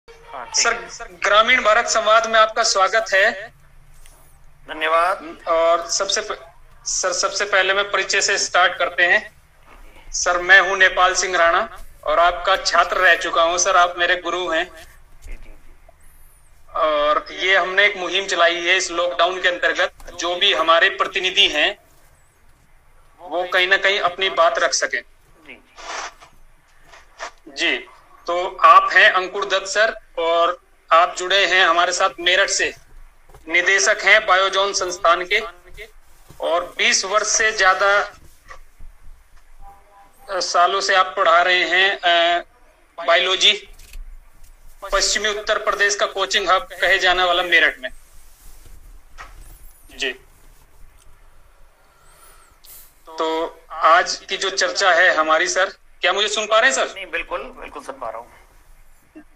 Sir, ग्रामीण भारत संवाद में आपका स्वागत है। धन्यवाद। और सबसे पहले मैं परिचय से स्टार्ट करते हैं। सर, मैं हूं नेपाल सिंह राणा और आपका छात्र रह चुका हूं। सर, आप मेरे गुरु हैं। और ये हमने एक मुहिम चलाई है इस लॉकडाउन के अंतर्गत, जो भी हमारे प्रतिनिधि हैं वो कहीं ना कहीं अपनी बात रख सकें। जी, तो आप हैं अंकुर दत्त सर और आप जुड़े हैं हमारे साथ मेरठ से। निदेशक हैं बायोजोन संस्थान के और 20 वर्ष से ज्यादा सालों से आप पढ़ा रहे हैं बायोलॉजी। पश्चिमी उत्तर प्रदेश का कोचिंग हब कहे जाने वाला मेरठ में। जी, तो आज की जो चर्चा है हमारी, सर क्या मुझे सुन पा रहे हैं सर? नहीं, बिल्कुल बिल्कुल सुन पा रहा हूँ।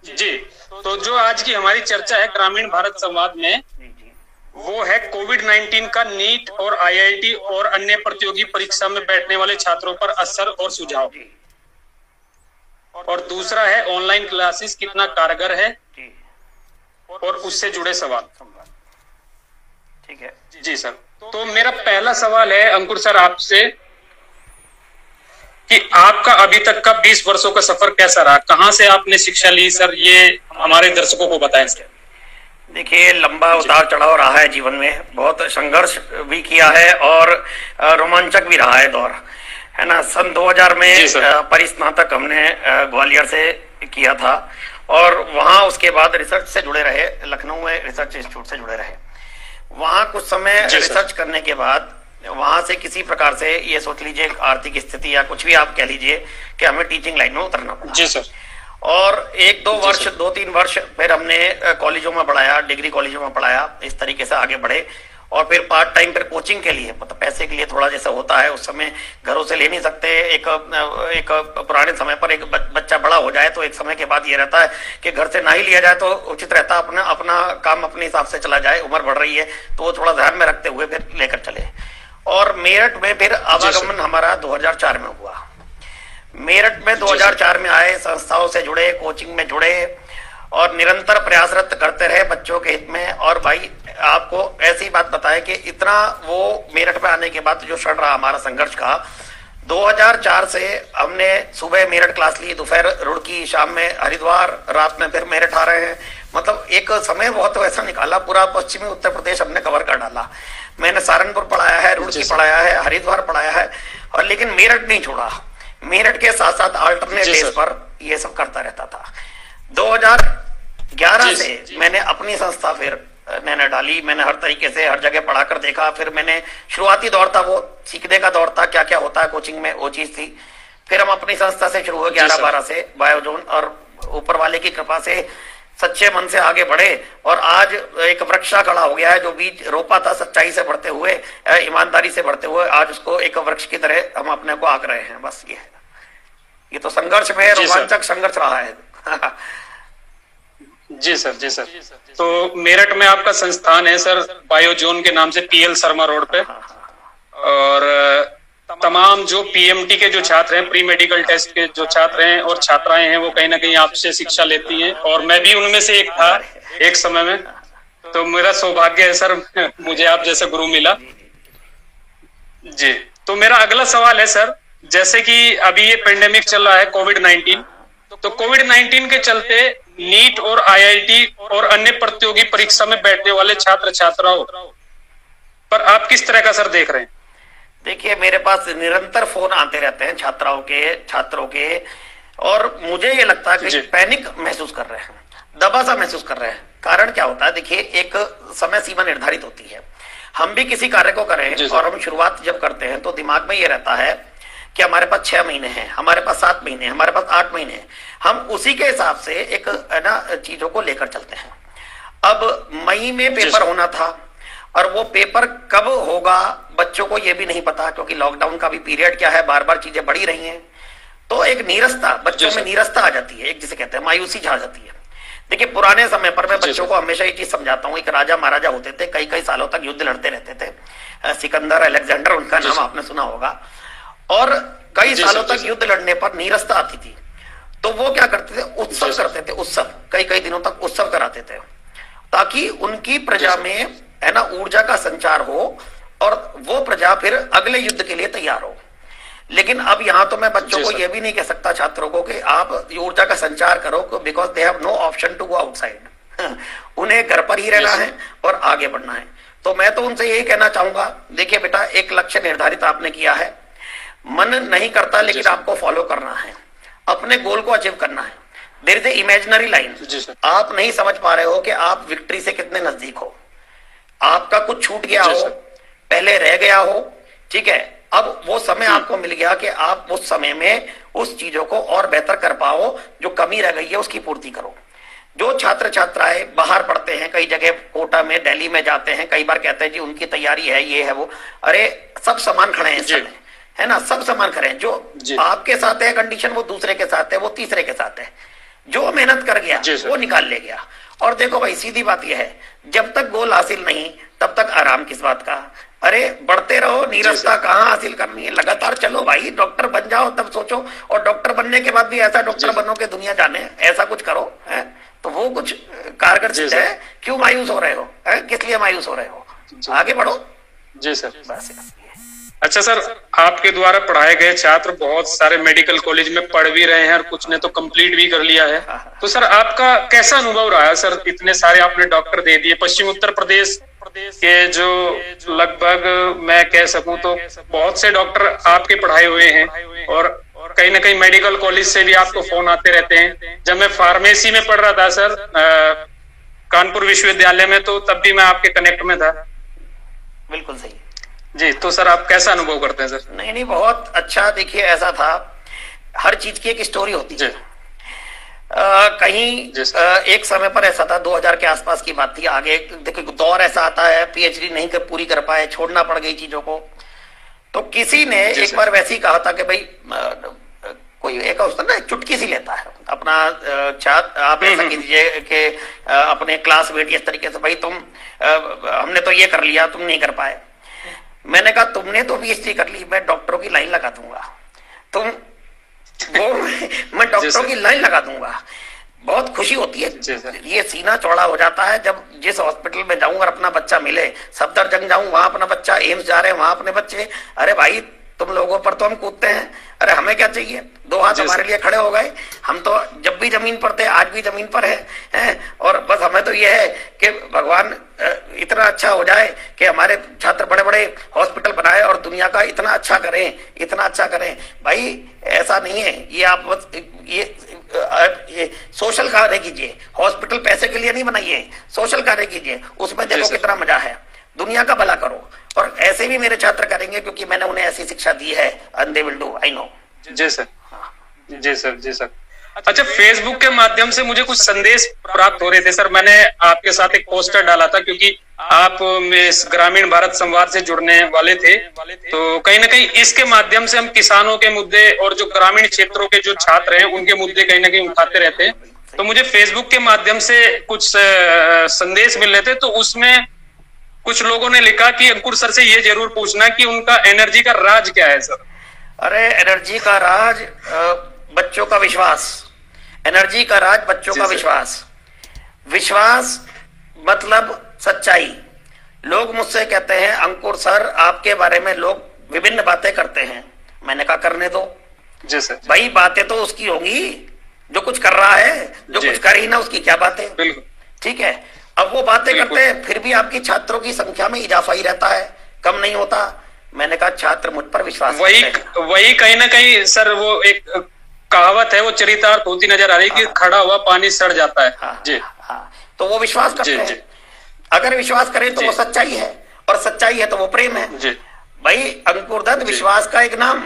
जी, तो जो आज की हमारी चर्चा है ग्रामीण भारत संवाद में, वो है कोविड-19 का नीट और आईआईटी और अन्य प्रतियोगी परीक्षा में बैठने वाले छात्रों पर असर और सुझाव। और दूसरा है ऑनलाइन क्लासेस कितना कारगर है और उससे जुड़े सवाल। ठीक है जी सर, तो मेरा पहला सवाल है अंकुर सर आपसे कि आपका अभी तक का 20 वर्षों का सफर कैसा रहा? कहाँ से आपने शिक्षा ली सर? ये हमारे दर्शकों को बताएं सर। देखिए, लंबा उतार चढ़ाव रहा है जीवन में, बहुत संघर्ष भी किया है और रोमांचक भी रहा है दौर, है ना। सन 2000 में परिस्नातक हमने ग्वालियर से किया था और वहाँ उसके बाद रिसर्च से जुड़े रहे, लखनऊ में रिसर्च इंस्टीट्यूट से जुड़े रहे। वहाँ कुछ समय रिसर्च करने के बाद वहां से किसी प्रकार से ये सोच लीजिए आर्थिक स्थिति या कुछ भी आप कह लीजिए कि हमें टीचिंग लाइन में उतरना पड़ा। जी सर। और 2-3 वर्ष फिर हमने कॉलेजों में पढ़ाया, डिग्री कॉलेजों में पढ़ाया, इस तरीके से आगे बढ़े। और फिर पार्ट टाइम फिर कोचिंग के लिए, मतलब पैसे के लिए थोड़ा जैसा होता है, उस समय घरों से ले नहीं सकते। एक पुराने समय पर एक बच्चा बड़ा हो जाए तो एक समय के बाद ये रहता है कि घर से ना ही लिया जाए तो उचित रहता, अपना काम अपने हिसाब से चला जाए। उम्र बढ़ रही है तो वो थोड़ा ध्यान में रखते हुए फिर लेकर चले। और मेरठ में फिर आवागमन हमारा 2004 में हुआ। मेरठ में 2004 में आए, संस्थाओं से जुड़े, कोचिंग में जुड़े और निरंतर प्रयासरत करते रहे बच्चों के हित में। और भाई आपको ऐसी बात बताए कि इतना वो मेरठ में आने के बाद जो क्षण रहा हमारा संघर्ष का, 2004 से हमने सुबह मेरठ क्लास ली, दोपहर रुड़की, शाम में हरिद्वार, रात में फिर मेरठ आ रहे हैं। मतलब एक समय बहुत वैसा निकाला, पूरा पश्चिमी उत्तर प्रदेश हमने कवर कर डाला। मैंने सहारनपुर पढ़ाया है, रुड़की पढ़ाया है, हरिद्वार पढ़ाया है, और लेकिन मेरठ नहीं छोड़ा। मेरठ के साथ साथ अल्टरनेट डेज पर ये सब करता रहता था। 2011 से मैंने अपनी संस्था फिर मैंने डाली। मैंने हर तरीके से हर जगह पढ़ाकर देखा। फिर मैंने शुरुआती दौर था, वो सीखने का दौर था, क्या क्या होता है कोचिंग में, वो चीज थी। फिर हम अपनी संस्था से शुरू हुए 11-12 से बायोजोन, और ऊपर वाले की कृपा से सच्चे मन से आगे बढ़े और आज एक वृक्षा खड़ा हो गया है। जो बीज रोपा था सच्चाई से बढ़ते हुए, ईमानदारी से बढ़ते हुए, आज उसको एक वृक्ष की तरह हम अपने को आंक रहे हैं। बस ये तो संघर्ष में रोमांचक संघर्ष रहा है। जी सर, जी सर। तो मेरठ में आपका संस्थान है सर बायोजोन के नाम से, पीएल शर्मा रोड पे। और तमाम जो पीएमटी के जो छात्र हैं, प्री मेडिकल टेस्ट के जो छात्र हैं और छात्राएं हैं, वो कहीं ना कहीं आपसे शिक्षा लेती हैं और मैं भी उनमें से एक था एक समय में। तो मेरा सौभाग्य है सर, मुझे आप जैसे गुरु मिला। जी, तो मेरा अगला सवाल है सर, जैसे कि अभी ये पेंडेमिक चल रहा है कोविड-19, तो कोविड-19 के चलते नीट और आईआईटी और अन्य प्रतियोगी परीक्षा में बैठने वाले छात्र छात्राओं पर आप किस तरह का सर देख रहे हैं? देखिए, मेरे पास निरंतर फोन आते रहते हैं छात्रों के, और मुझे ये लगता है कि पैनिक महसूस कर रहे हैं, दबा सा महसूस कर रहे हैं। कारण क्या होता है? देखिए, एक समय सीमा निर्धारित होती है। हम भी किसी कार्य को करें और हम शुरुआत जब करते हैं तो दिमाग में ये रहता है कि हमारे पास 6 महीने हैं, हमारे पास 7 महीने, हमारे पास 8 महीने हैं। हम उसी के हिसाब से एक चीजों को लेकर चलते हैं। अब मई में पेपर होना था और वो पेपर कब होगा बच्चों को ये भी नहीं पता, क्योंकि लॉकडाउन का भी पीरियड क्या है, बार बार चीजें बढ़ी रही हैं। तो एक नीरसता, बच्चों में नीरसता आ जाती है, एक जिसे कहते हैं मायूसी छा जाती है। देखिए, पुराने समय पर मैं बच्चों को हमेशा ये चीज समझाता हूँ, एक राजा महाराजा होते थे, कई कई सालों तक युद्ध लड़ते रहते थे। सिकंदर, अलेक्जेंडर, उनका नाम आपने सुना होगा। और कई सालों तक युद्ध लड़ने पर नीरसता आती थी। तो वो क्या करते थे, उत्सव करते थे, उत्सव कई कई दिनों तक उत्सव कराते थे, ताकि उनकी प्रजा में है ना ऊर्जा का संचार हो और वो प्रजा फिर अगले युद्ध के लिए तैयार हो। लेकिन अब यहाँ तो मैं बच्चों को ये भी नहीं कह सकता, छात्रों को, कि आप ऊर्जा का संचार करो, because they have no option to go outside. उन्हें घर पर ही रहना है और आगे बढ़ना है। तो मैं तो उनसे यही कहना चाहूंगा, देखिए बेटा, एक लक्ष्य निर्धारित आपने किया है, मन नहीं करता लेकिन आपको फॉलो करना है, अपने गोल को अचीव करना है। There is a imaginary line, आप नहीं समझ पा रहे हो कि आप विक्ट्री से कितने नजदीक हो, आपका कुछ छूट गया हो, पहले रह गया हो, ठीक है, अब वो समय आपको मिल गया कि आप उस समय में उस चीजों को और बेहतर कर पाओ, जो कमी रह गई है उसकी पूर्ति करो। जो छात्र छात्राएं बाहर पढ़ते हैं, कई जगह कोटा में, दिल्ली में जाते हैं, कई बार कहते हैं जी उनकी तैयारी है, ये है वो, अरे सब समान खड़े हैं इस समय, है ना, सब समान खड़े हैं। जो आपके साथ है कंडीशन, वो दूसरे के साथ है, वो तीसरे के साथ है। जो मेहनत कर गया वो निकाल ले गया। और देखो भाई, सीधी बात यह है, जब तक गोल हासिल नहीं तब तक आराम किस बात का। अरे बढ़ते रहो, नीरसता कहाँ हासिल करनी है, लगातार चलो भाई, डॉक्टर बन जाओ तब सोचो, और डॉक्टर बनने के बाद भी ऐसा डॉक्टर बनो कि दुनिया जाने, ऐसा कुछ करो, है तो वो कुछ कारगर चीज है। क्यों मायूस हो रहे हो, है किस लिए मायूस हो रहे हो, आगे बढ़ो। जी सर, बस। अच्छा सर, आपके द्वारा पढ़ाए गए छात्र बहुत सारे मेडिकल कॉलेज में पढ़ भी रहे हैं और कुछ ने तो कंप्लीट भी कर लिया है, तो सर आपका कैसा अनुभव रहा है सर? इतने सारे आपने डॉक्टर दे दिए, पश्चिम उत्तर प्रदेश के जो लगभग मैं कह सकूं तो बहुत से डॉक्टर आपके पढ़ाए हुए हैं, और कहीं ना कहीं मेडिकल कॉलेज से भी आपको फोन आते रहते हैं। जब मैं फार्मेसी में पढ़ रहा था सर कानपुर विश्वविद्यालय में, तो तब भी मैं आपके कनेक्ट में था। बिल्कुल सही जी। तो सर आप कैसा अनुभव करते हैं सर? नहीं नहीं, बहुत अच्छा। देखिए ऐसा था, हर चीज की एक स्टोरी होती है। कहीं एक समय पर ऐसा था, 2000 के आसपास की बात थी। आगे देखो दौर ऐसा आता है, पीएचडी नहीं पूरी कर पाए, छोड़ना पड़ गई चीजों को। तो किसी ने एक बार वैसे ही कहा था कि भाई कोई एक होता ना, चुटकी सी लेता है अपना छात्र, आप ऐसा कीजिए कि अपने क्लासमेट इस तरीके से, भाई तुम हमने तो ये कर लिया, तुम नहीं कर पाए। मैंने कहा तुमने तो पीएचडी कर ली, मैं डॉक्टरों की लाइन लगा दूंगा, तुम वो मैं डॉक्टरों की लाइन लगा दूंगा। बहुत खुशी होती है, ये सीना चौड़ा हो जाता है जब जिस हॉस्पिटल में जाऊं और अपना बच्चा मिले। सफदरजंग जाऊं, वहां अपना बच्चा, एम्स जा रहे हैं वहां अपने बच्चे, अरे भाई तुम लोगों पर तो हम कूदते हैं, अरे हमें क्या चाहिए, दो हाथ हमारे लिए खड़े हो गए। हम तो जब भी जमीन पर थे, आज भी जमीन पर है, और बस हमें तो ये है कि भगवान इतना अच्छा हो जाए कि हमारे छात्र बड़े बड़े हॉस्पिटल बनाए और दुनिया का इतना अच्छा करें, इतना अच्छा करें। भाई ऐसा नहीं है, ये आप बस ये सोशल कार्य कीजिए, हॉस्पिटल पैसे के लिए नहीं बनाइए, सोशल कार्य कीजिए, उसमें देखो कितना मजा है, दुनिया का भला करो। और ऐसे भी मेरे छात्र करेंगे क्योंकि मैंने उन्हें ऐसी शिक्षा दी है, and they will do, I know. जी सर, जी सर, जी सर। अच्छा, फेसबुक के माध्यम से मुझे कुछ संदेश प्राप्त हो रहे थे सर। मैंने आपके साथ एक पोस्टर डाला था क्योंकि आप इस ग्रामीण भारत संवाद से जुड़ने वाले थे, तो कहीं ना कहीं इसके माध्यम से हम किसानों के मुद्दे और जो ग्रामीण क्षेत्रों के जो छात्र हैं उनके मुद्दे कहीं ना कहीं उठाते रहते हैं। तो मुझे फेसबुक के माध्यम से कुछ संदेश मिल रहे थे, तो उसमें कुछ लोगों ने लिखा कि अंकुर सर से ये जरूर पूछना कि उनका एनर्जी का राज क्या है सर? अरे एनर्जी का राज बच्चों का विश्वास, एनर्जी का राज बच्चों का विश्वास। विश्वास मतलब सच्चाई। लोग मुझसे कहते हैं अंकुर सर आपके बारे में लोग विभिन्न बातें करते हैं। मैंने कहा करने दो जी सर, भाई, बातें तो उसकी होंगी जो कुछ कर रहा है, जो कुछ कर ही ना उसकी क्या बातें, ठीक है। अब वो बातें करते हैं, फिर भी आपकी छात्रों की संख्या में इजाफा ही रहता है, कम नहीं होता। मैंने कहा छात्र मुझ पर विश्वास वही कहीं ना कहीं सर वो एक कहावत है, वो चरितार्थ होती नजर आ रही कि खड़ा हुआ पानी सड़ जाता है। जी हाँ, तो वो विश्वास करते हैं। अगर विश्वास करें तो वो सच्चाई है, और सच्चाई है तो वो प्रेम है। भाई अंकुर दत्त विश्वास का एक नाम,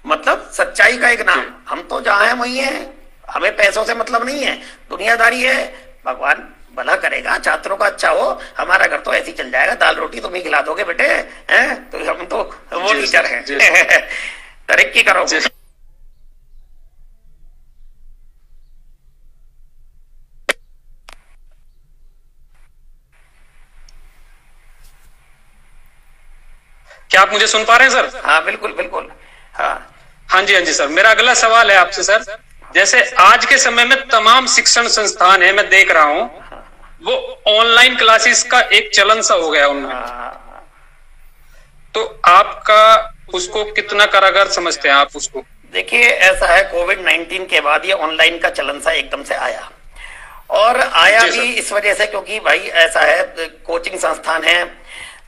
मतलब सच्चाई का एक नाम। हम तो जहां हैं वही हैं, हमें पैसों से मतलब नहीं है, दुनियादारी है। भगवान भला करेगा, छात्रों का अच्छा हो, हमारा घर तो ऐसे ही चल जाएगा, दाल रोटी तुम ही खिला दोगे बेटे, हैं तो हम तो वो टीचर हैं। तरक्की करो। क्या आप मुझे सुन पा रहे हैं सर? हाँ बिल्कुल बिल्कुल। हाँ हाँ जी, हाँ जी सर। मेरा अगला सवाल है आपसे सर जैसे आज के समय में तमाम शिक्षण संस्थान है, मैं देख रहा हूं, वो ऑनलाइन क्लासेस का एक चलन सा हो गया उनमें। तो आपका उसको कितना कारागार समझते हैं आप उसको? देखिए ऐसा है, कोविड-19 के बाद ये ऑनलाइन का चलन सा एकदम से आया, और आया भी इस वजह से क्योंकि भाई ऐसा है, कोचिंग संस्थान है,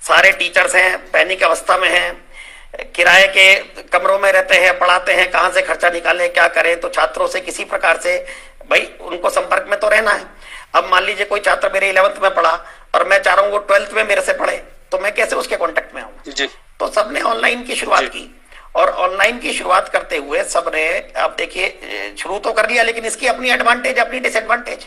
सारे टीचर्स हैं, पैनिक अवस्था में हैं, किराए के कमरों में रहते हैं, पढ़ाते हैं, कहाँ से खर्चा निकालें, क्या करें। तो छात्रों से किसी प्रकार से भाई उनको संपर्क में तो रहना है। अब मान लीजिए कोई छात्र मेरे 11th में पढ़ा और मैं चाह रहा हूँ वो 12th में मेरे से पढ़े, तो मैं कैसे उसके कांटेक्ट में आऊँ? तो सबने ऑनलाइन की शुरुआत की, और ऑनलाइन की शुरुआत करते हुए सबने, आप देखिए शुरू तो कर लिया, लेकिन इसकी अपनी एडवांटेज अपनी डिसएडवांटेज,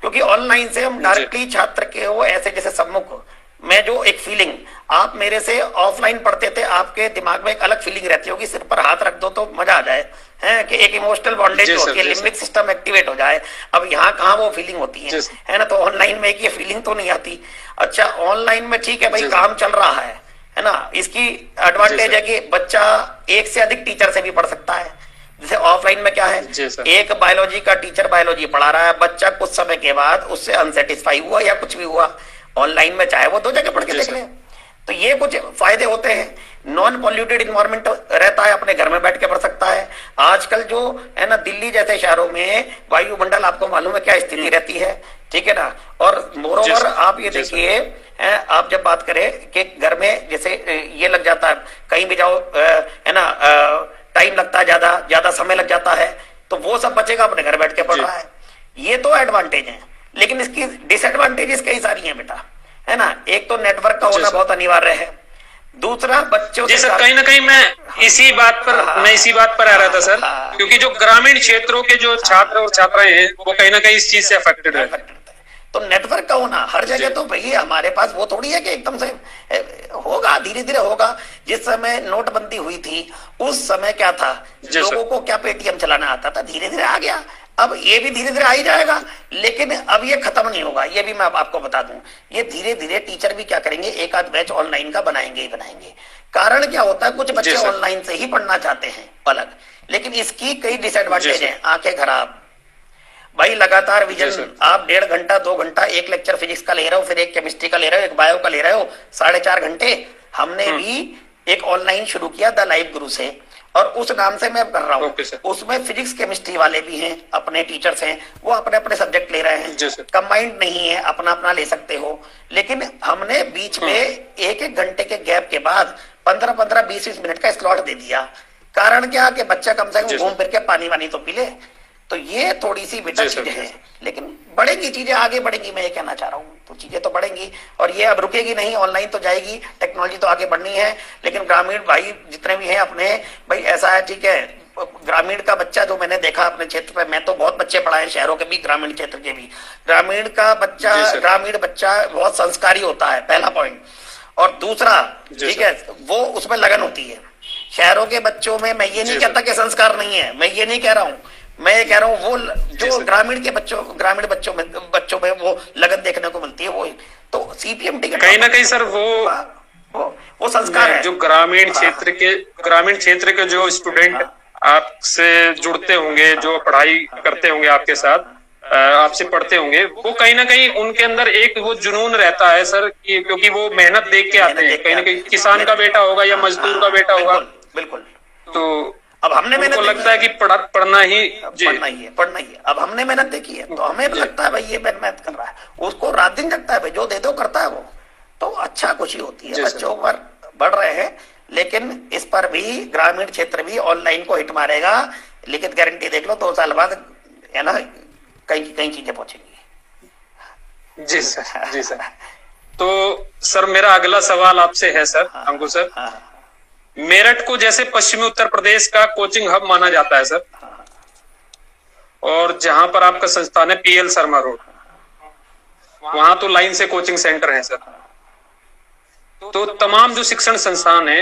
क्योंकि ऑनलाइन से हम डायरेक्टली छात्र के वो ऐसे जैसे सम्मुख में जो एक फीलिंग, आप मेरे से ऑफलाइन पढ़ते थे, आपके दिमाग में एक अलग फीलिंग रहती होगी, सिर पर हाथ रख दो तो मजा आ जाए, है कि एक इमोशनल बॉन्डेज होती है, लिम्बिक सिस्टम एक्टिवेट हो जाए। अब यहाँ कहाँ वो फीलिंग होती है ना? तो ऑनलाइन में एक ये फीलिंग तो नहीं आती। अच्छा, ऑनलाइन में ठीक है भाई, काम चल रहा है ना? इसकी एडवांटेज है कि बच्चा एक से अधिक टीचर से भी पढ़ सकता है। जैसे ऑफलाइन में क्या है, एक बायोलॉजी का टीचर बायोलॉजी पढ़ा रहा है, बच्चा कुछ समय के बाद उससे अनसेटिस्फाई हुआ या कुछ भी हुआ, ऑनलाइन में चाहे वो 2 जगह पढ़ के देख ले। तो ये कुछ फायदे होते हैं। नॉन पॉल्यूटेड इन्वायरमेंट रहता है, अपने घर में बैठ के पढ़ सकता है। आजकल जो है ना, दिल्ली जैसे शहरों में वायुमंडल आपको मालूम है क्या स्थिति रहती है, ठीक है ना? और मोरोवर आप ये देखिए, आप जब बात करें कि घर में जैसे ये लग जाता है, कहीं भी जाओ है ना, टाइम लगता है, ज्यादा समय लग जाता है, तो वो सब बचेगा, अपने घर बैठ के पढ़ रहा है। ये तो एडवांटेज है, लेकिन इसकी डिसएडवांटेजेस कई सारी हैं बेटा, है ना? एक तो नेटवर्क का होना बहुत अनिवार्य है, दूसरा बच्चों जी सर, कहीं ना कहीं मैं इसी बात पर आ रहा था सर, क्योंकि जो ग्रामीण क्षेत्रों के जो छात्र और छात्राएं हैं वो कहीं ना कहीं इस चीज से अफेक्टेड है। तो नेटवर्क का होना हर जगह, तो भैया हमारे पास वो थोड़ी है कि एकदम से होगा, धीरे धीरे होगा। जिस समय नोटबंदी हुई थी उस समय क्या था, लोगों को क्या पेटीएम चलाना आता था, धीरे धीरे आ गया। अब ये भी धीरे धीरे आ ही जाएगा, लेकिन अब ये खत्म नहीं होगा, ये भी मैं आपको बता दूं। ये धीरे धीरे टीचर भी क्या करेंगे, एक आध बैच ऑनलाइन का बनाएंगे ही बनाएंगे। कारण क्या होता है, कुछ बच्चे ऑनलाइन से ही पढ़ना चाहते हैं अलग, लेकिन इसकी कई डिसएडवांटेज है। आंखें खराब भाई, लगातार विजन, आप 1.5 घंटा 2 घंटा एक लेक्चर फिजिक्स का ले रहे हो, फिर एक केमिस्ट्री का ले रहे हो, एक बायो का ले रहे हो, 4.5 घंटे। हमने भी एक ऑनलाइन शुरू किया द लाइव गुरु से, और उस नाम से मैं कर रहा हूँ। उसमें फिजिक्स केमिस्ट्री वाले भी हैं, अपने टीचर्स हैं, वो अपने अपने सब्जेक्ट ले रहे हैं, कंबाइंड नहीं है, अपना अपना ले सकते हो। लेकिन हमने बीच में 1-1 घंटे के गैप के बाद 15-15, 20-20 मिनट का स्लॉट दे दिया। कारण क्या कि बच्चा कम से कम घूम फिर के पानी वानी तो पी ले। तो ये थोड़ी सी बेटा चीजें हैं, लेकिन बढ़ेंगी चीजें, आगे बढ़ेंगी, मैं ये कहना चाह रहा हूँ। तो चीजें तो बढ़ेंगी, और ये अब रुकेगी नहीं, ऑनलाइन तो जाएगी, टेक्नोलॉजी तो आगे बढ़नी है। लेकिन ग्रामीण भाई जितने भी हैं अपने, भाई ऐसा है, ठीक है, ग्रामीण का बच्चा जो मैंने देखा अपने क्षेत्र पे, मैं तो बहुत बच्चे पढ़ाए, शहरों के भी, ग्रामीण क्षेत्र के भी। ग्रामीण का बच्चा, ग्रामीण बच्चा बहुत संस्कारी होता है, पहला पॉइंट। और दूसरा, ठीक है, वो उसमें लगन होती है। शहरों के बच्चों में, मैं ये नहीं कहता कि संस्कार नहीं है, मैं ये नहीं कह रहा हूँ, मैं ये कह रहा हूँ वो जो ग्रामीण बच्चों में वो लगन देखने को मिलती है, वो तो सीपीएमटी के कहीं ना कहीं सर वो संस्कार है। जो ग्रामीण क्षेत्र के जो स्टूडेंट आपसे जुड़ते होंगे, जो पढ़ाई करते होंगे आपके साथ, आपसे पढ़ते होंगे, वो कहीं ना कहीं उनके अंदर एक वो जुनून रहता है सर, क्योंकि वो मेहनत देख के आते हैं। कहीं ना कहीं किसान का बेटा होगा या मजदूर का बेटा होगा, बिल्कुल। तो अब हमने मेहनत लगता है कि पढ़ना ही है। अब हमने मेहनत देखी है, तो हमें लगता है भाई ये मेहनत कर रहा है, उसको रात दिन जगता है भाई, जो दे दो करता है वो, तो अच्छा खुशी होती है। बच्चों पर बढ़ रहे हैं, लेकिन इस पर भी ग्रामीण क्षेत्र भी ऑनलाइन को हिट मारेगा। लिखित गारंटी देख लो, 2 साल बाद है ना, कई चीजें पहुंचेंगी। जी सर। तो सर मेरा अगला सवाल आपसे है सर, अंकुर सर, मेरठ को जैसे पश्चिमी उत्तर प्रदेश का कोचिंग हब माना जाता है सर, और जहां पर आपका संस्थान है पीएल शर्मा रोड, वहां तो लाइन से कोचिंग सेंटर है सर। तो तमाम जो शिक्षण संस्थान है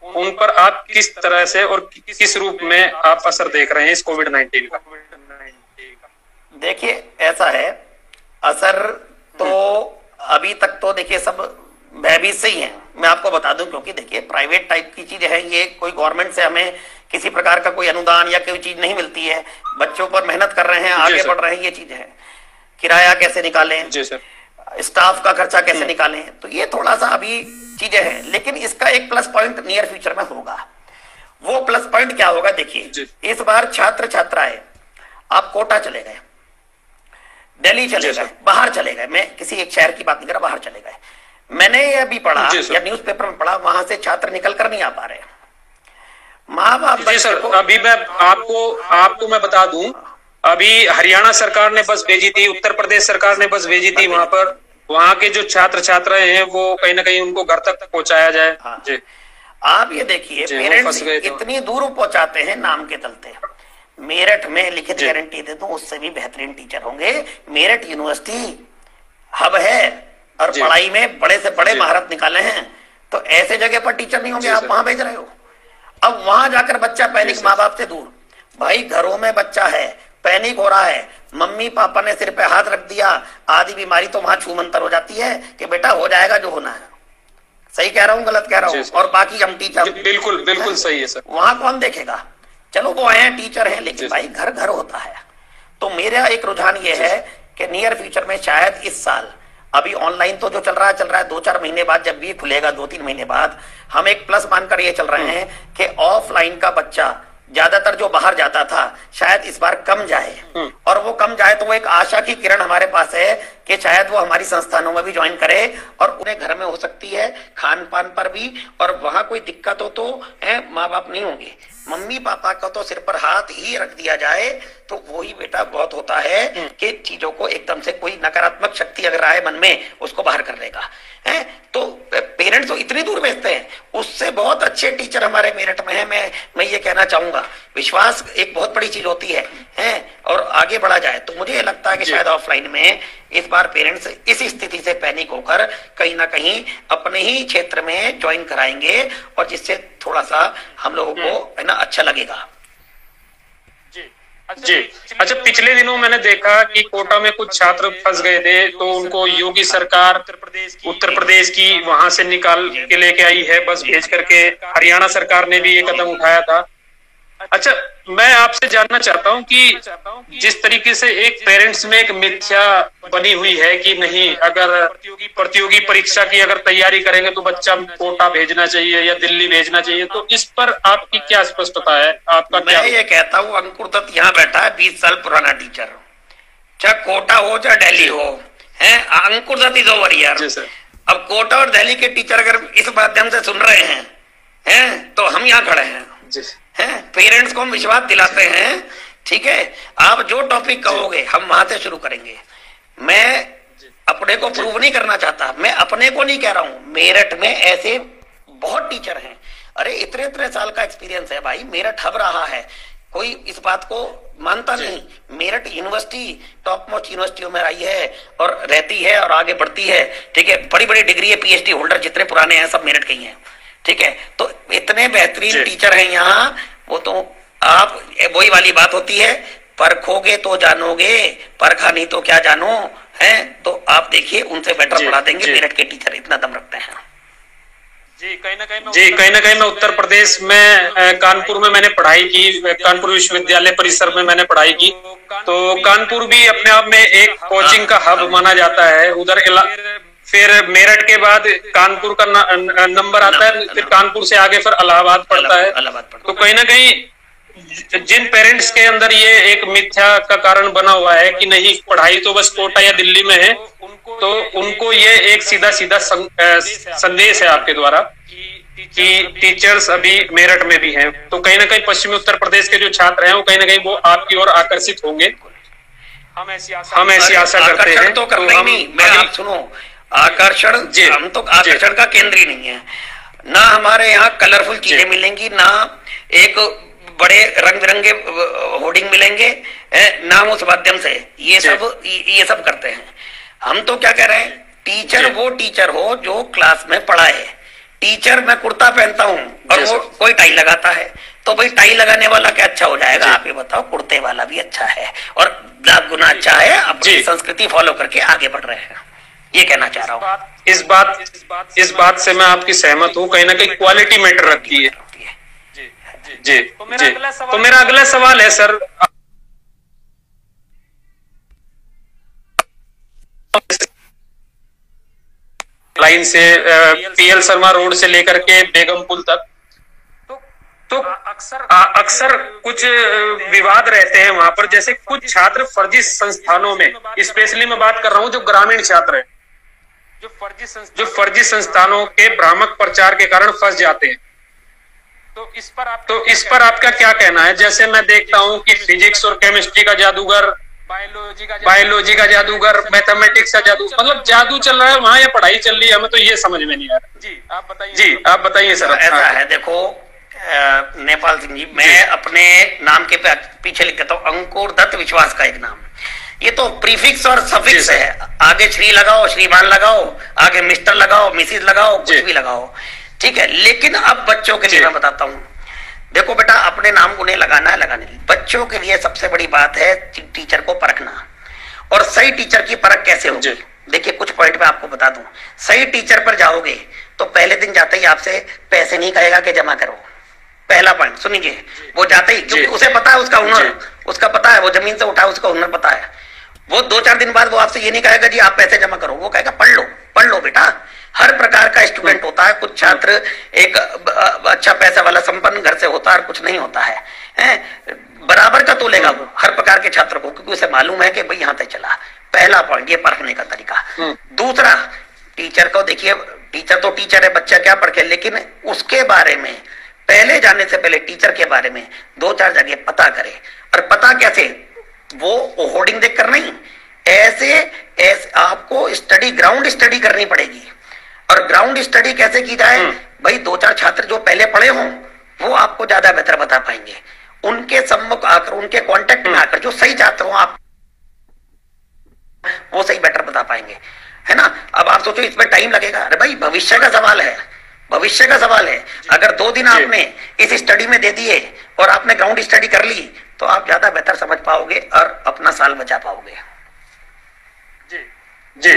उन पर आप किस तरह से और किस रूप में आप असर देख रहे हैं इस कोविड-19 का? देखिए ऐसा है, असर तो अभी तक तो देखिए सब भयभीत से ही हैं। मैं आपको बता दूं, क्योंकि देखिए प्राइवेट टाइप की चीज है ये, कोई गवर्नमेंट से हमें किसी प्रकार का कोई अनुदान या कोई चीज नहीं मिलती है, बच्चों पर मेहनत कर रहे हैं, आगे बढ़ रहे हैं, ये चीज है। किराया कैसे निकालें, स्टाफ का खर्चा कैसे निकालें, तो ये थोड़ा सा अभी चीजें हैं, लेकिन इसका एक प्लस पॉइंट नियर फ्यूचर में होगा। वो प्लस पॉइंट क्या होगा, देखिए इस बार छात्र छात्राएं आप कोटा चले गए, दिल्ली चले गए, बाहर चले गए, मैं किसी एक शहर की बात नहीं कर रहा, बाहर चले गए। मैंने ये अभी पढ़ा या न्यूज़पेपर में पढ़ा, वहां से छात्र निकल कर नहीं आ पा रहे, माँ बाप। जी सर, अभी मैं आपको मैं बता दूं, अभी हरियाणा सरकार ने बस भेजी थी, उत्तर प्रदेश सरकार ने बस भेजी थी, वहां पर वहां के जो छात्र छात्राएं हैं वो कहीं ना कहीं उनको घर तक पहुंचाया जाए। जी, आप ये देखिए पेरेंट्स इतनी दूर पहुंचाते हैं नाम के चलते। मेरठ में लिखित गारंटी दे दूं, उससे भी बेहतरीन टीचर होंगे। मेरठ यूनिवर्सिटी हब है और पढ़ाई में बड़े से बड़े महारत निकाले हैं, तो ऐसे जगह पर टीचर नहीं होंगे, आप वहां भेज रहे हो। अब वहां जाकर बच्चा पैनिक, माँ बाप से दूर, भाई घरों में बच्चा है, पैनिक हो रहा है, मम्मी पापा ने सिर पे हाथ रख दिया, आधी बीमारी तो वहां छूमंतर हो जाती है कि बेटा हो जाएगा जो होना है। सही कह रहा हूँ, गलत कह रहा हूँ? और बाकी हम टीचर, बिल्कुल बिल्कुल सही है सर। वहां कौन देखेगा? चलो वो हैं टीचर हैं, लेकिन भाई घर घर होता है। तो मेरा एक रुझान ये है कि नियर फ्यूचर में शायद इस साल, अभी ऑनलाइन तो जो चल रहा है 2-4 महीने बाद जब भी खुलेगा, 2-3 महीने बाद, हम एक प्लस मानकर ये चल रहे हैं कि ऑफलाइन का बच्चा ज्यादातर जो बाहर जाता था शायद इस बार कम जाए, और वो कम जाए तो वो एक आशा की किरण हमारे पास है कि शायद वो हमारी संस्थानों में भी ज्वाइन करे, और उन्हें घर में हो सकती है खान पान पर भी, और वहां कोई दिक्कत हो तो माँ बाप नहीं होंगे, मम्मी पापा का तो सिर पर हाथ ही रख दिया जाए, तो वही बेटा बहुत होता है कि चीजों को एकदम से कोई नकारात्मक शक्ति अगर आए मन में, उसको बाहर कर देगा। तो पेरेंट्स तो इतनी दूर भेजते हैं, उससे बहुत अच्छे टीचर हमारे मेरठ में है। मैं ये कहना चाहूंगा, विश्वास एक बहुत बड़ी चीज होती है, और आगे बढ़ा जाए तो मुझे लगता है कि शायद ऑफलाइन में इस बार पेरेंट्स इस स्थिति से पैनिक होकर कहीं ना कहीं अपने ही क्षेत्र में ज्वाइन कराएंगे, और जिससे थोड़ा सा हम लोगों को है ना अच्छा लगेगा। जी, अच्छा, पिछले दिनों मैंने देखा कि कोटा में कुछ छात्र फंस गए थे, तो उनको योगी सरकार उत्तर प्रदेश की वहां से निकाल के लेके आई है, बस भेज करके। हरियाणा सरकार ने भी ये कदम उठाया था। अच्छा, मैं आपसे जानना चाहता हूं कि जिस तरीके से एक पेरेंट्स में एक मिथ्या बनी हुई है कि नहीं, अगर प्रतियोगी परीक्षा की अगर तैयारी करेंगे तो बच्चा कोटा भेजना चाहिए या दिल्ली भेजना चाहिए, तो इस पर आपकी क्या स्पष्टता है? आपका क्या? मैं ये कहता हूँ, अंकुर दत्त यहाँ बैठा है, 20 साल पुराना टीचर, चाहे कोटा हो चाहे दिल्ली हो, अंकुर दत्त इज ओवर हियर। अब कोटा और दिल्ली के टीचर अगर इस माध्यम से सुन रहे हैं तो हम यहाँ खड़े हैं, पेरेंट्स को हम विश्वास दिलाते हैं। ठीक है, आप जो टॉपिक कहोगे हम वहां से शुरू करेंगे। मैं अपने को प्रूव नहीं करना चाहता, मैं अपने को नहीं कह रहा हूं, मेरठ में ऐसे बहुत टीचर हैं, अरे इतने साल का एक्सपीरियंस है भाई, मेरठ हब रहा है, कोई इस बात को मानता नहीं। मेरठ यूनिवर्सिटी टॉप मोस्ट यूनिवर्सिटियों में आई है और रहती है और आगे बढ़ती है। ठीक है, बड़ी बड़ी डिग्री है, पीएचडी होल्डर जितने पुराने हैं सब मेरठ के ही हैं। ठीक है, तो इतने बेहतरीन टीचर हैं यहाँ, वो तो आप वही वाली बात होती है, परखोगे तो जानोगे, परखा नहीं तो क्या जानो, है तो आप देखिए उनसे बेटर पढ़ा देंगे मेरठ के टीचर, इतना दम रखते हैं। जी, कहीं ना कहीं मैं उत्तर प्रदेश में कानपुर में मैंने पढ़ाई की, कानपुर विश्वविद्यालय परिसर में मैंने पढ़ाई की, तो कानपुर भी अपने आप में एक कोचिंग का हब माना जाता है। उधर फिर मेरठ के बाद कानपुर का नंबर आता है, फिर कानपुर से आगे फिर इलाहाबाद पड़ता है। तो कहीं ना कहीं जिन पेरेंट्स के अंदर ये एक मिथ्या का कारण बना हुआ है कि नहीं पढ़ाई तो बस कोटा या दिल्ली में है, तो उनको ये एक सीधा संदेश है आपके द्वारा कि टीचर्स अभी मेरठ में भी हैं। तो कहीं ना कहीं पश्चिमी उत्तर प्रदेश के जो छात्र हैं वो कहीं ना कहीं वो आपकी ओर आकर्षित होंगे, हम ऐसी आशा करते हैं। तो हम सुनो, आकर्षण, हम तो आकर्षण का केंद्र ही नहीं है ना, हमारे यहाँ कलरफुल चीजें मिलेंगी ना, एक बड़े रंग बिरंगे होर्डिंग मिलेंगे ना, उस माध्यम से ये सब करते हैं। हम तो क्या कह रहे हैं, टीचर वो टीचर हो जो क्लास में पढ़ाए। टीचर मैं कुर्ता पहनता हूँ और वो कोई टाई लगाता है, तो भाई टाई लगाने वाला क्या अच्छा हो जाएगा? आप ये बताओ, कुर्ते वाला भी अच्छा है और लाख गुना अच्छा है, अपनी संस्कृति फॉलो करके आगे बढ़ रहे हैं। ये कहना चाह रहा हूँ। इस बात से मैं आपकी सहमत हूँ, कहीं ना कहीं क्वालिटी मैटर रखती है। जी। तो मेरा अगला सवाल है सर, लाइन से पीएल शर्मा रोड से लेकर के बेगम पुल तक, तो अक्सर कुछ विवाद रहते हैं वहां पर। जैसे कुछ छात्र फर्जी संस्थानों में, स्पेशली मैं बात कर रहा हूं जो ग्रामीण छात्र हैं, जो फर्जी संस्थानों के भ्रामक प्रचार के कारण फंस जाते हैं। तो इस पर आपका क्या कहना है? जैसे मैं देखता हूं कि फिजिक्स और केमिस्ट्री का जादूगर, बायोलॉजी का जादूगर, मैथमेटिक्स का जादू, मतलब जादू चल रहा है वहां या पढ़ाई चल रही है, हमें तो ये समझ में नहीं आ रहा। जी आप बताइए सर। ऐसा है, देखो नेपाल सिंह जी, मैं अपने नाम के पीछे लिख देता हूँ अंकुर दत्त विश्वास का एक नाम। ये तो प्रीफिक्स और सफिक्स है, आगे श्री लगाओ, श्रीमान लगाओ, आगे मिस्टर लगाओ, मिसिज लगाओ, कुछ भी लगाओ, ठीक है। लेकिन अब बच्चों के लिए मैं बताता हूँ, देखो बेटा, अपने नाम उन्हें लगाना है, लगाने। बच्चों के लिए सबसे बड़ी बात है टीचर को परखना। और सही टीचर की परख कैसे होगी? देखिए कुछ पॉइंट मैं आपको बता दूं। सही टीचर पर जाओगे तो पहले दिन जाते ही आपसे पैसे नहीं कहेगा कि जमा करो, पहला पॉइंट सुनिए। वो जाते ही, क्योंकि उसे पता है उसका हुनर, उसका पता है, वो जमीन से उठा, उसका हुनर पता है। वो 2-4 दिन बाद वो आपसे ये नहीं कहेगा जी आप पैसे जमा करो, वो कहेगा पढ़ लो बेटा। हर प्रकार का स्टूडेंट होता है, कुछ छात्र एक अच्छा पैसा वाला संपन्न घर से होता है और कुछ नहीं होता है, बराबर का तो लेगा वो हर प्रकार के छात्र को, क्योंकि उसे मालूम है कि भाई यहाँ तक चला। पहला पॉइंट ये परखने का तरीका। दूसरा, टीचर को देखिए, टीचर तो टीचर है, बच्चा क्या पढ़ के, लेकिन उसके बारे में पहले जाने से पहले टीचर के बारे में 2-4 जगह पता करे। और पता कैसे? वो होर्डिंग देखकर नहीं, ऐसे आपको स्टडी, ग्राउंड स्टडी करनी पड़ेगी। और ग्राउंड स्टडी कैसे की जाए? भाई 2-4 छात्र जो पहले पढ़े हों वो आपको ज्यादा बेहतर बता पाएंगे। उनके सम्मुख आकर, उनके कांटेक्ट में आकर जो सही छात्र हो आप, वो सही बेटर बता पाएंगे, है ना। अब आप सोचो इसमें टाइम लगेगा, अरे भाई भविष्य का सवाल है, भविष्य का सवाल है। अगर 2 दिन आपने इस स्टडी में दे दिए और आपने ग्राउंड स्टडी कर ली तो आप ज्यादा बेहतर समझ पाओगे और अपना साल बचा पाओगे। जी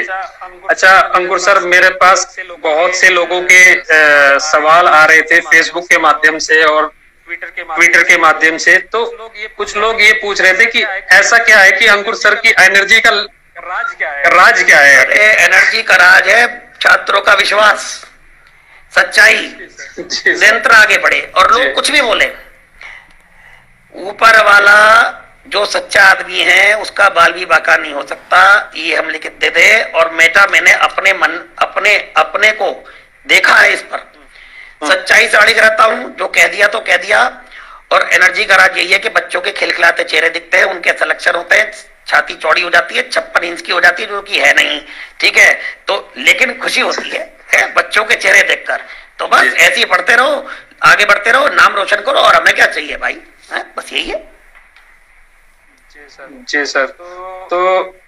अच्छा अंकुर सर, मेरे पास बहुत से लोगों के सवाल आ रहे थे फेसबुक के माध्यम से और ट्विटर के माध्यम से। तो कुछ लोग ये पूछ रहे थे कि ऐसा क्या है कि अंकुर सर की एनर्जी का राज क्या है? अरे एनर्जी का राज है छात्रों का विश्वास, सच्चाई, निरंतर आगे बढ़े। और लोग कुछ भी बोले, ऊपर वाला जो सच्चा आदमी है उसका बाल भी बाका नहीं हो सकता, ये हम लिख दे दे। और मैंने अपने को देखा है इस पर, सच्चाई से अड़िग रहता हूं, जो कह दिया तो कह दिया। और एनर्जी का राज यही है कि बच्चों के खिलखिलाते चेहरे दिखते हैं, उनके सिलेक्शन होते हैं, छाती चौड़ी हो जाती है, 56 इंच की हो जाती है, जो कि है नहीं, ठीक है। तो लेकिन खुशी होती है बच्चों के चेहरे देखकर। तो बस ऐसे ही पढ़ते रहो, आगे बढ़ते रहो, नाम रोशन करो, और हमें क्या चाहिए भाई, बस यही है। जी सर, तो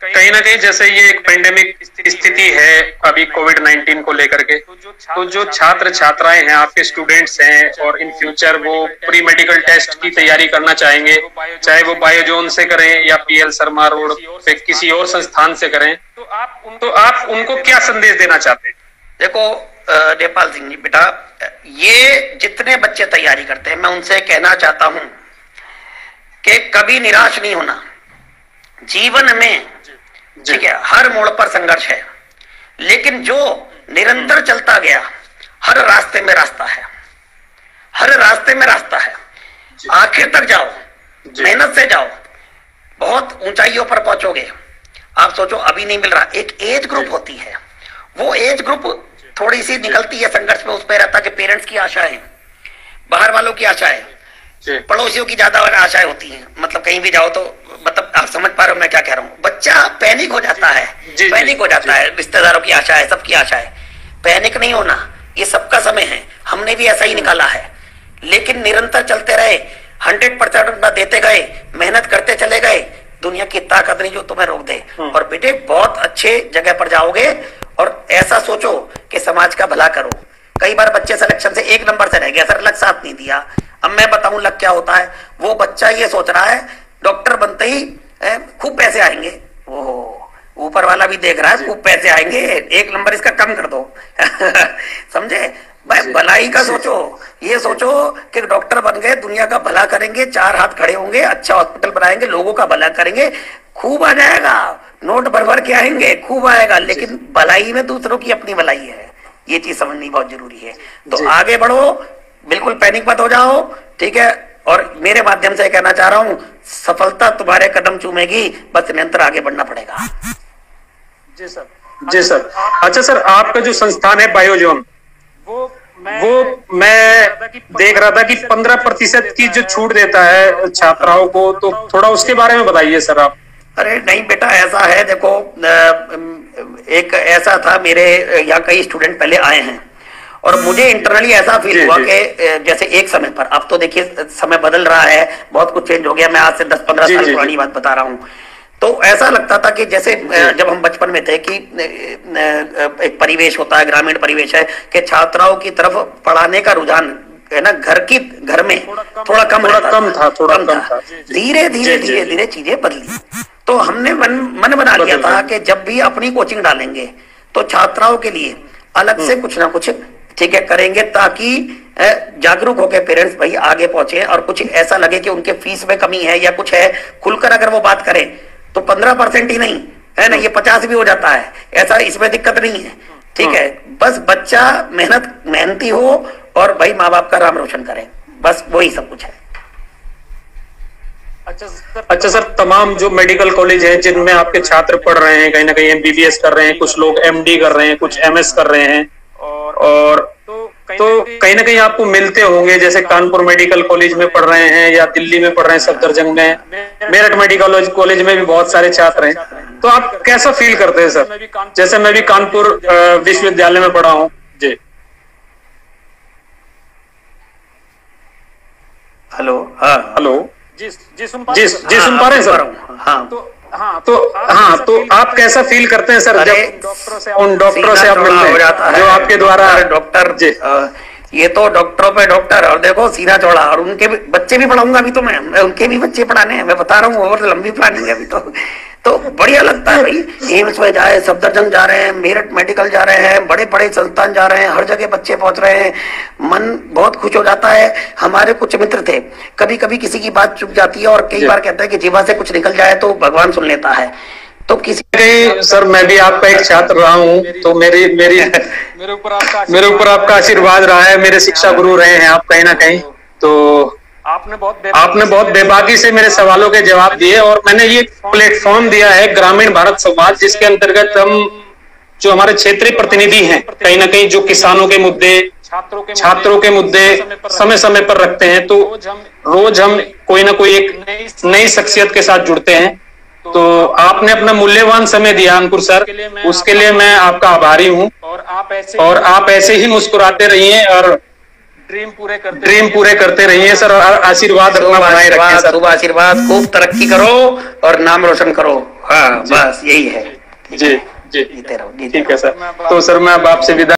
कहीं ना कहीं जैसे ये एक पेंडेमिक स्थिति है अभी कोविड-19 को लेकर के, तो जो छात्र छात्राएं हैं, आपके स्टूडेंट्स हैं, और इन फ्यूचर वो प्री मेडिकल टेस्ट की तैयारी करना चाहेंगे, चाहे वो बायोजोन से करें या पीएल शर्मा रोड पे किसी और संस्थान से करें, तो आप उनको क्या संदेश देना चाहते हैं? देखो नेपाल सिंह जी बेटा, ये जितने बच्चे तैयारी करते हैं, मैं उनसे कहना चाहता हूं कि कभी निराश नहीं होना जीवन में, ठीक है। हर मोड़ पर संघर्ष है, लेकिन जो निरंतर चलता गया, हर रास्ते में रास्ता है, हर रास्ते में रास्ता है। आखिर तक जाओ, मेहनत से जाओ, बहुत ऊंचाइयों पर पहुंचोगे। आप सोचो अभी नहीं मिल रहा, एक एज ग्रुप होती है, वो एज ग्रुप थोड़ी सी निकलती है संघर्ष में, उस पर रहता है कि पेरेंट्स की आशाएं, बाहर वालों की आशाएं, पड़ोसियों की ज्यादा आशाएं होती हैं। मतलब कहीं भी जाओ तो, मतलब आप समझ पा रहे हो मैं क्या कह रहा हूँ। बच्चा पैनिक हो जाता है, पैनिक हो जाता है, रिश्तेदारों की आशा है, सबकी आशा है। पैनिक नहीं होना, ये सबका समय है, हमने भी ऐसा ही निकाला है। लेकिन निरंतर चलते रहे, 100% अपना देते गए, मेहनत करते चले गए, दुनिया की ताकत नहीं जो तुम्हें रोक दे। और बेटे बहुत अच्छे जगह पर जाओगे, और ऐसा सोचो कि समाज का भला करो। कई बार बच्चे सिलेक्शन से 1 नंबर से रह गया, सर लक साथ नहीं दिया। अब मैं बताऊं लक क्या होता है। वो बच्चा ये सोच रहा है डॉक्टर बनते ही खूब पैसे आएंगे, ओह ऊपर वाला भी देख रहा है, खूब पैसे आएंगे, 1 नंबर इसका कम कर दो। समझे भाई, भलाई का सोचो, ये सोचो कि डॉक्टर बन गए, दुनिया का भला करेंगे, 4 हाथ खड़े होंगे, अच्छा हॉस्पिटल बनाएंगे, लोगों का भला करेंगे, खूब आ जाएगा, नोट भर भर के आएंगे, खूब आएगा, लेकिन भलाई में दूसरों की अपनी भलाई है, ये चीज समझनी बहुत जरूरी है। तो आगे बढ़ो, बिल्कुल पैनिक मत हो जाओ, ठीक है। और मेरे माध्यम से कहना चाह रहा हूं, सफलता तुम्हारे कदम चूमेगी, बस निरंतर आगे बढ़ना पड़ेगा। जी सर, जी सर। अच्छा सर, आपका जो संस्थान है बायोजोन, वो मैं देख रहा था कि 15% की जो छूट देता है छात्राओं को, तो थोड़ा उसके बारे में बताइए सर आप। अरे नहीं बेटा, ऐसा है, देखो एक ऐसा था, मेरे यहाँ कई स्टूडेंट पहले आए हैं और मुझे इंटरनली ऐसा फील हुआ कि जैसे एक समय पर, अब तो देखिए समय बदल रहा है, बहुत कुछ चेंज हो गया, मैं आज से 10-15 साल पुरानी बात बता रहा हूँ। तो ऐसा लगता था कि जैसे जब हम बचपन में थे कि एक परिवेश होता है, ग्रामीण परिवेश है, कि छात्राओं की तरफ पढ़ाने का रुझान है ना, घर में थोड़ा कम था। धीरे धीरे चीजें बदली, तो हमने मन बना लिया था कि जब भी अपनी कोचिंग डालेंगे तो छात्राओं के लिए अलग से कुछ ना कुछ, ठीक है, करेंगे, ताकि जागरूक होकर पेरेंट्स भाई आगे पहुंचे, और कुछ ऐसा लगे कि उनके फीस में कमी है या कुछ है, खुलकर अगर वो बात करें तो 15% ही नहीं है ना, ये 50 भी हो जाता है, ऐसा इसमें दिक्कत नहीं है, ठीक है। बस बच्चा मेहनती हो और भाई माँ बाप का नाम रोशन करे, बस वही सब कुछ है। अच्छा सर, तमाम जो मेडिकल कॉलेज हैं जिनमें आपके छात्र पढ़ रहे हैं, कहीं ना कहीं MBBS कर रहे हैं, कुछ लोग MD कर रहे हैं, कुछ MS कर रहे हैं, और तो कहीं ना कहीं आपको मिलते होंगे, जैसे कानपुर मेडिकल कॉलेज में पढ़ रहे हैं या दिल्ली में पढ़ रहे हैं, सफदरजंग में, मेरठ मेडिकल कॉलेज में भी बहुत सारे छात्र हैं, तो आप कैसा फील करते हैं सर? जैसे मैं भी कानपुर विश्वविद्यालय में पढ़ा हूँ जी। हेलो, हाँ हेलो, जी सुन पा रहे हैं सर? तो आप कैसा फील करते हैं सर जब उन डॉक्टरों से आप मिलते हैं जो आपके द्वारा डॉक्टर जी? ये तो डॉक्टरों पे डॉक्टर, और देखो सीना चौड़ा, और उनके भी बच्चे भी पढ़ाऊंगा अभी, तो मैं उनके भी बच्चे पढ़ाने हैं, मैं बता रहा हूँ, और लंबी प्लानिंग है अभी तो बढ़िया लगता है भाई। एम्स में जाए, सफदरजंग जा रहे हैं, मेरठ मेडिकल जा रहे हैं, बड़े बड़े संस्थान जा रहे हैं, हर जगह बच्चे पहुंच रहे हैं, मन बहुत खुश हो जाता है। हमारे कुछ मित्र थे, कभी कभी किसी की बात चुप जाती है, और कई बार कहता है कि जीवा से कुछ निकल जाए तो भगवान सुन लेता है। तो किसी सर, मैं भी आपका एक छात्र रहा हूँ, तो मेरे ऊपर आपका आशीर्वाद रहा है, मेरे शिक्षा गुरु रहे हैं आप कहीं ना कहीं। तो आपने बहुत बेबाकी से मेरे सवालों के जवाब दिए, और मैंने ये प्लेटफॉर्म दिया है ग्रामीण भारत संवाद, जिसके अंतर्गत हम जो हमारे क्षेत्रीय प्रतिनिधि हैं, कहीं ना कहीं जो किसानों के मुद्दे, छात्रों के मुद्दे समय समय पर रखते हैं, तो रोज हम कोई ना कोई एक नई शख्सियत के साथ जुड़ते हैं। तो आपने अपना मूल्यवान समय दिया अंकुर सर, उसके लिए मैं आपका आभारी हूँ, और आप ऐसे ही मुस्कुराते रहिए और ड्रीम पूरे करते रहिए सर, और आशीर्वाद अपना बनाए रखें सर। शुभ आशीर्वाद, खूब तरक्की करो और नाम रोशन करो, हाँ बस यही है। जी जी, ठीक है सर। तो सर मैं अब आपसे विदा